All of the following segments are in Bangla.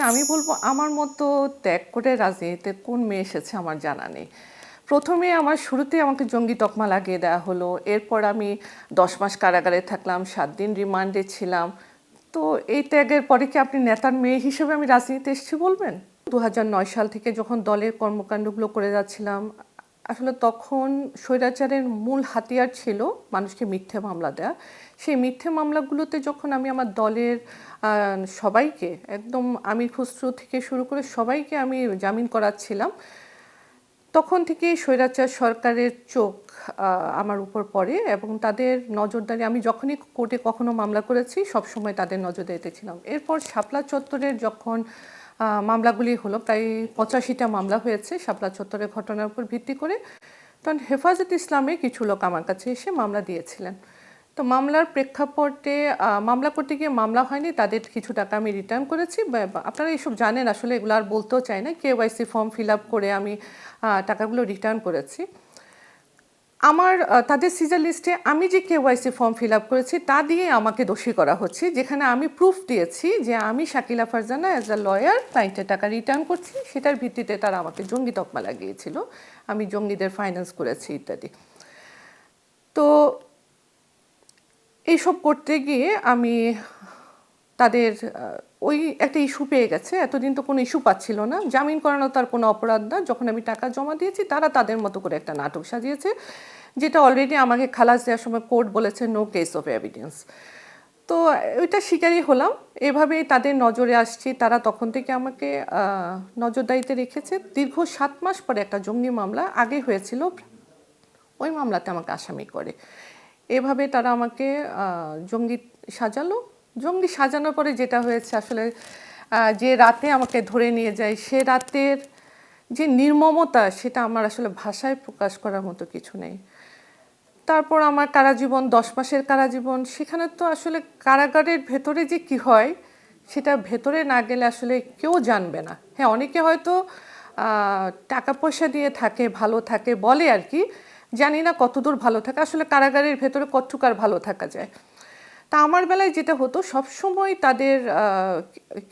আমি বলব আমার মতো ত্যাগ করে রাজনীতিতে কোন মেয়ে এসেছে আমার জানা নেই। প্রথমে আমার শুরুতেই আমাকে জঙ্গি তকমা লাগিয়ে দেওয়া হলো। এরপর আমি ১০ মাস কারাগারে থাকলাম, ৭ দিন রিমান্ডে ছিলাম। তো এই ত্যাগের পরে কি আপনি নেতার মেয়ে হিসেবে আমি রাজনীতিতে এসেছি বলবেন? ২০০৯ সাল থেকে যখন দলের কর্মকাণ্ডগুলো করে যাচ্ছিলাম, আসলে তখন স্বৈরাচারের মূল হাতিয়ার ছিল মানুষকে মিথ্যে মামলা দেয়া। সেই মিথ্যে মামলাগুলোতে যখন আমি আমার দলের সবাইকে একদম আমির খসরু থেকে শুরু করে সবাইকে আমি জামিন করাচ্ছিলাম, তখন থেকেই স্বৈরাচার সরকারের চোখ আমার উপর পড়ে এবং তাদের নজরদারি আমি যখনই কোর্টে কখনো মামলা করেছি সবসময় তাদের নজরদারিতে ছিলাম। এরপর শাপলা চত্বরের যখন মামলাগুলি হলো, প্রায় ৮৫টা মামলা হয়েছে শাপলা চত্বরের ঘটনার উপর ভিত্তি করে, তখন হেফাজতে ইসলামে কিছু লোক আমার কাছে এসে মামলা দিয়েছিলেন। তো মামলার প্রেক্ষাপটে মামলা করতে গিয়ে মামলা হয়নি, তাদের কিছু টাকা আমি রিটার্ন করেছি। আপনারা এইসব জানেন, আসলে এগুলো আর বলতেও চাই না। কেওয়াইসি ফর্ম ফিল আপ করে আমি টাকাগুলো রিটার্ন করেছি। আমার তাদের সিজার লিস্টে আমি যে কেওয়াইসি ফর্ম ফিল আপ করেছি তা দিয়ে আমাকে দোষী করা হচ্ছে, যেখানে আমি প্রুফ দিয়েছি যে আমি Shakila Farzana as a lawyer ক্লায়েন্টের টাকা রিটার্ন করছি। সেটার ভিত্তিতে তারা আমাকে জঙ্গি তকমা লাগিয়েছিল, আমি জঙ্গিদের ফাইন্যান্স করেছি ইত্যাদি। তো এইসব করতে গিয়ে আমি তাদের ওই একটা ইস্যু পেয়ে গেছে। এতদিন তো কোনো ইস্যু পাচ্ছিল না, জামিন করানো তার কোনো অপরাধ না। যখন আমি টাকা জমা দিয়েছি তারা তাদের মতো করে একটা নাটক সাজিয়েছে, যেটা অলরেডি আমাকে খালাস দেওয়ার সময় কোর্ট বলেছে নো কেস অফ এভিডেন্স। তো ওইটা স্বীকারই হলাম, এভাবেই তাদের নজরে আসছি। তারা তখন থেকে আমাকে নজরদারিতে রেখেছে। দীর্ঘ ৭ মাস পরে একটা জঙ্গি মামলা আগে হয়েছিল, ওই মামলাতে আমাকে আসামি করে। এভাবে তারা আমাকে জঙ্গি সাজালো। জঙ্গি সাজানোর পরে যেটা হয়েছে, আসলে যে রাতে আমাকে ধরে নিয়ে যায় সে রাতের যে নির্মমতা, সেটা আমার আসলে ভাষায় প্রকাশ করার মতো কিছু নেই। তারপর আমার কারাজীবন, ১০ মাসের কারাজীবন। সেখানে তো আসলে কারাগারের ভেতরে যে কি হয় সেটা ভেতরে না গেলে আসলে কেউ জানবে না। হ্যাঁ, অনেকে হয়তো টাকা পয়সা দিয়ে থাকে, ভালো থাকে বলে আর কি, জানি না কতদূর ভালো থাকে, আসলে কারাগারের ভেতরে কতটুকু আর ভালো থাকা যায়। তা আমার বেলায় যেটা হতো, সবসময় তাদের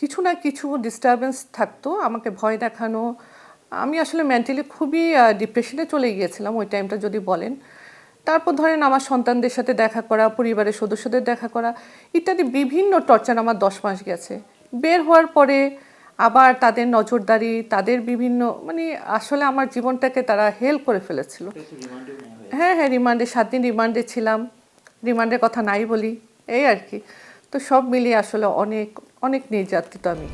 কিছু না কিছু ডিস্টারবেন্স থাকতো, আমাকে ভয় দেখানো। আমি আসলে মেন্টালি খুবই ডিপ্রেশনে চলে গিয়েছিলাম ওই টাইমটা যদি বলেন। তারপর ধরেন আমার সন্তানদের সাথে দেখা করা, পরিবারের সদস্যদের দেখা করা ইত্যাদি বিভিন্ন টর্চার আমার 10 মাস গেছে। বের হওয়ার পরে আবার তাদের নজরদারি, তাদের বিভিন্ন মানে আসলে আমার জীবনটাকে তারা হেল করে ফেলেছিল। হ্যাঁ হ্যাঁ, রিমান্ডে 7 দিন রিমান্ডে ছিলাম, রিমান্ডের কথা নাই বলি, এই আর কি। তো সব মিলিয়ে আসলে অনেক অনেক নির্যাতিত আমি।